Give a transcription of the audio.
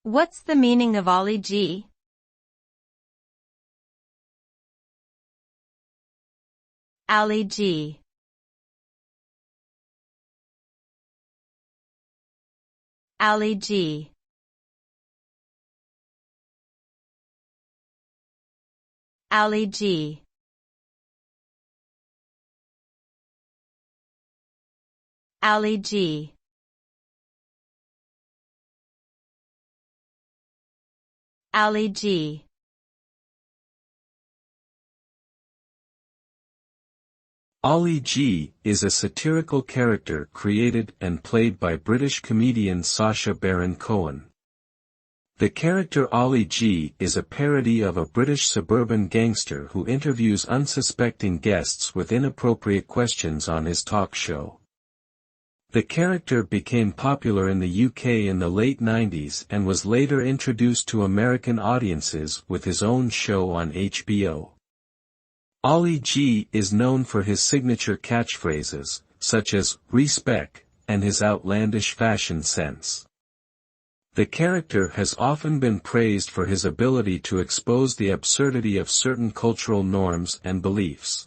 What's the meaning of Ollie G? Ali G. Ali G. Ali G. Ali G. Ali G. Ollie G is a satirical character created and played by British comedian Sacha Baron Cohen. The character Ollie G is a parody of a British suburban gangster who interviews unsuspecting guests with inappropriate questions on his talk show. The character became popular in the UK in the late 90s and was later introduced to American audiences with his own show on HBO. Ollie G is known for his signature catchphrases, such as "respect," and his outlandish fashion sense. The character has often been praised for his ability to expose the absurdity of certain cultural norms and beliefs.